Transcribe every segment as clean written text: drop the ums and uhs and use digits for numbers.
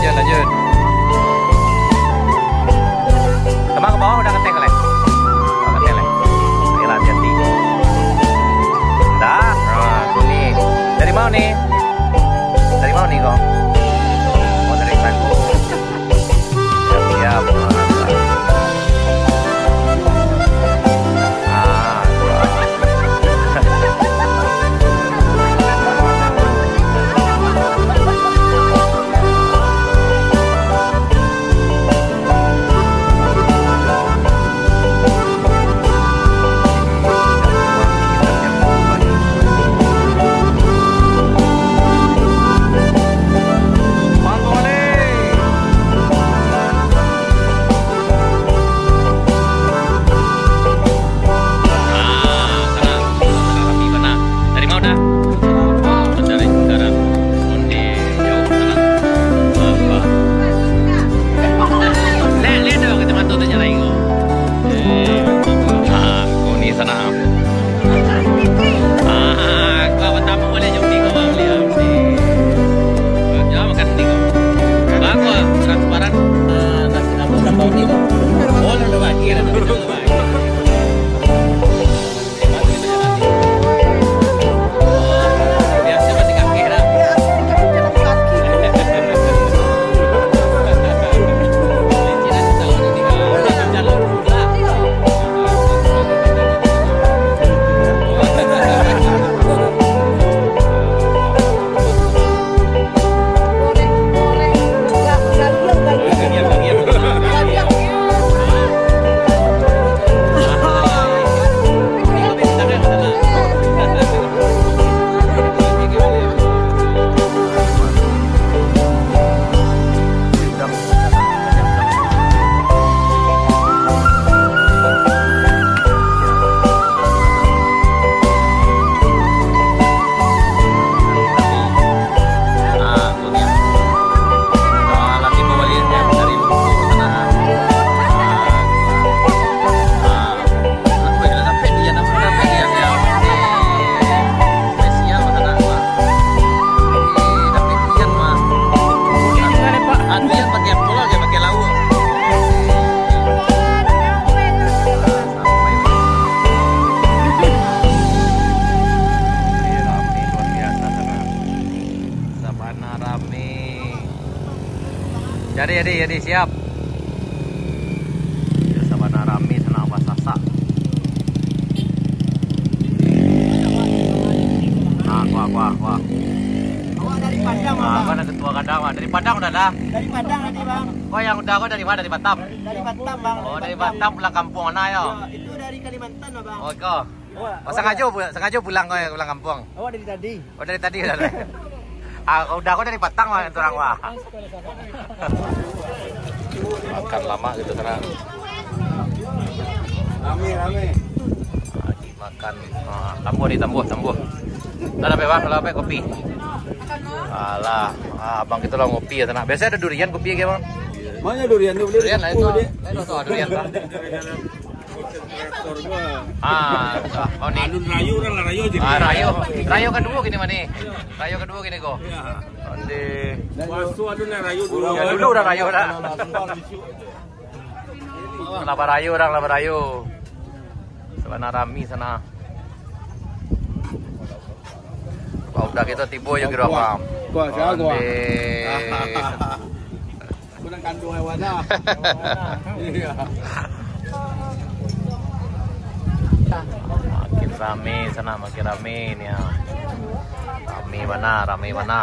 Lanjut. Teman ke bawah udah ngetek leh. Udah ngetek leh. Ini hati-hati. Dah. Nah, nih. Dari mana nih? Dari mana nih kok? Oh, dari Sagu. Siap. Jadi siap. Sabana rame sana apa sasa. Wah. Awak dari Padang, Bang. Mana ketua kadang, dari Padang udah dah. Dari Padang tadi, Bang. Oh, yang udah kok dari mana? Dari Batam. Dari Batam, Bang. Oh, dari Batam pulang kampung mana ya? Itu dari Kalimantan, Bang. Oh, kok. Oh, sengaja pulang pulang kampung. Awak dari tadi. Oh, dari tadi udah. Udah aku dari Batang mah orang wah. Makan lama gitu sana. Rame. Lagi makan. Tambuh. Ada apa kopi. Alah, abang itu lah ngopi ya sana. Biasanya ada durian kopi ya, Bang? Iya, Mana durian tu beli? Durian lah itu. Itu tuh durian kan. Oh nih. Rayu orang lah rayu je. Rayu kedua gini mana? Rayu kedua gini kok. Ande. Wasu ada lah rayu dulu. Ya dulu udah rayu dah. Laba rayu orang laba rayu. Sana rami sana. Udah kita tipu ya kira apa? Gua siapa gua? Kurang kandung hewan dah. Iya. Makin rame sana, makin rame nih ya. Rame mana?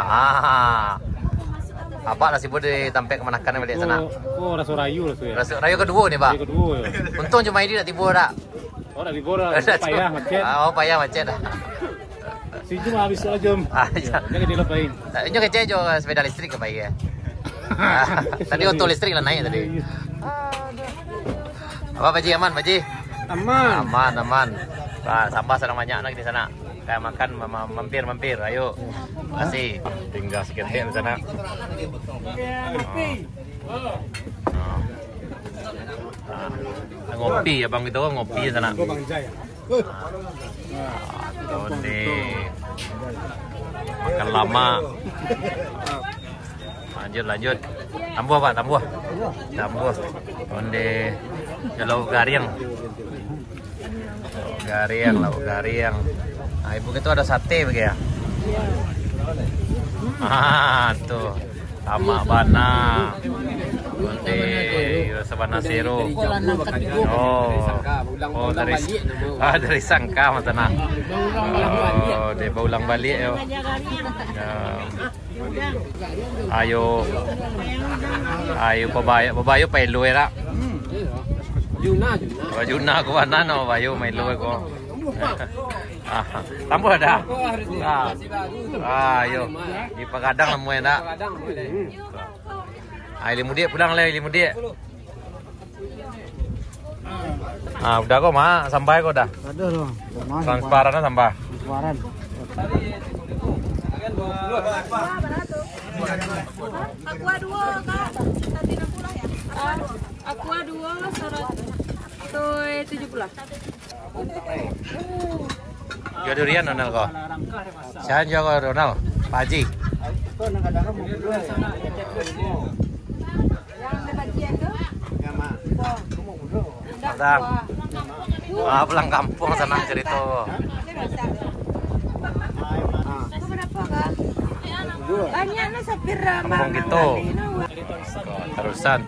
Apa nasi bude tampek kemenakan balik sana? Oh, rasa rayu ya. Rayu kedua nih, Pak. Rayu kedua. Ya. Untung cuma ini dah tipu dah. Oh, dah tipu dah. Payah macet. Oh, payah macet dah. Si cuma habis aja. Jangan dilepain. Ini kecil jo sepeda listrik ke baik ya. Tadi auto listrik lah naik tadi. Apa Pak Ji aman, Pak Ji? Aman. Pak, sampah sedang banyak lagi di sana. Kayak makan mampir. Ayo. Kasih. Tinggal sedikit di sana. Ngopi ya Bang itu ngopi di sana. Makan lama. Lanjut. Tambuh Pak, tambuh. Onde lauk garing. Lauk garing. Nah, ibu itu ada sate begitu ya. Tuh. Sama bana. Onde sabana zero. Dari Sangka matana. Oh, dari Baulang balik yo. Ayo pabayo pailu era. Juna ko ana no pabayo mailu ko. Tambah ada. Ayo dipagadang lemu enak. Limu dia pulang lah limu dia. Udah kok mak sampai kok dah. Ada dong. Transparan sampai. Transparan. Aqua 2 Kak, 160 ya? Aqua 2 170. Jual durian Ronald kok. Siapa jual Ronald? Pak Haji. Yang bagian tuh? Mantap. Pulang kampung senang cerita. Berapa Kak? Banyaknya sapir Ngomong gitu. Terusan.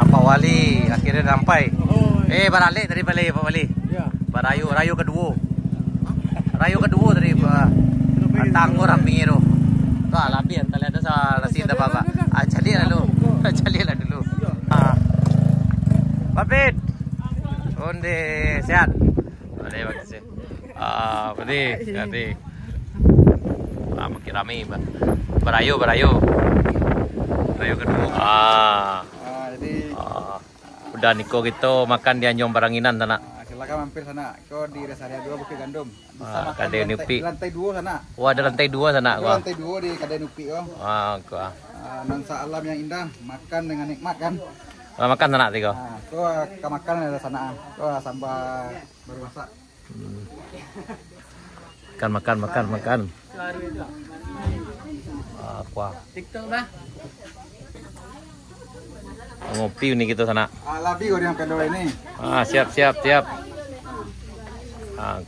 Pak Wali akhirnya sampai. Balik tadi Pak Wali. Rayu kedua. Rayu kedua tadi Tangguh ramping itu. Tuh alabi entah lihat sa nasi dah Bapak. Cali lah dulu. Papit. Onde sehat. Boleh bagus. Berarti. Makin ramai Berayu kedua. Jadi udah Niko gitu makan di Anjong Baranginan sana. silakan mampir sana. Kau di rest area 2 Bukit Gandum. Kadai Nupi. Lantai 2 sana. Wah, ada lantai 2 sana gua. Lantai 2 di Kadai Nupi oh. Gua. Nuansa alam yang indah, makan dengan nikmat kan. Makan sana tiko. Kau ke makan ada sana. Kau sambal baru masak. Makan. Kuah. TikTok dah. Ngopi nih gitu sana. Labi kau yang pedo ini. Siap.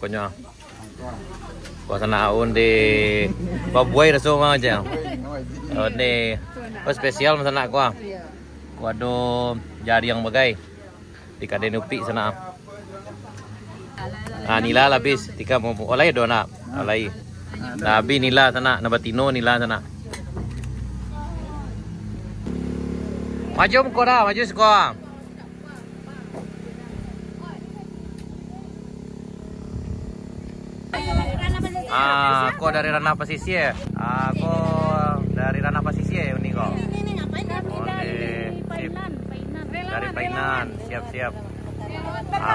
Konya. Kuah sana un di babuai raso aja. Ni spesial sana kuah. Kuah do jari yang bagai di Kadai Nupi sana. Nila labis tika mo olay do na olay. Labi nila sana nabatino nila sana. Maju ko na, maju ko. Ako dari Ranah Pesisir. Ako dari Ranah Pesisir ini kok. Dari Painan, siap.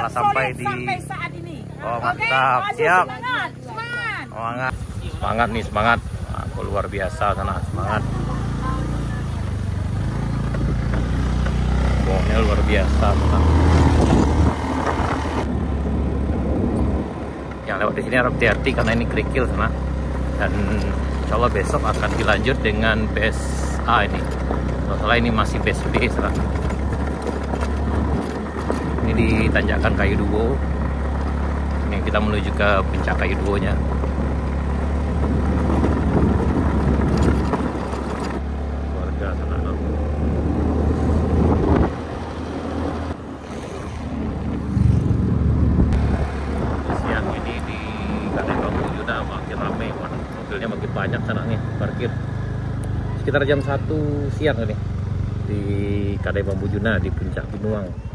Sampai di saat ini. Oh, mantap. Siap. Semangat nih, semangat. Oh, luar biasa sana, semangat. Bohongnya luar biasa sana. Yang lewat di sini harap hati-hati karena ini kerikil sana. Dan insya Allah besok akan dilanjut dengan base A ini. Kalau salah ini masih base B sana. Ini di tanjakan Kayu Duo. Ini kita menuju ke puncak Kayu Duo-nya. Warga sana. Siang ini di Kadai Bambu Yuna makin ramai, mobilnya makin banyak sana nih parkir. Sekitar jam 1 siang ini di Kadai Bambu Yuna di puncak Binuang.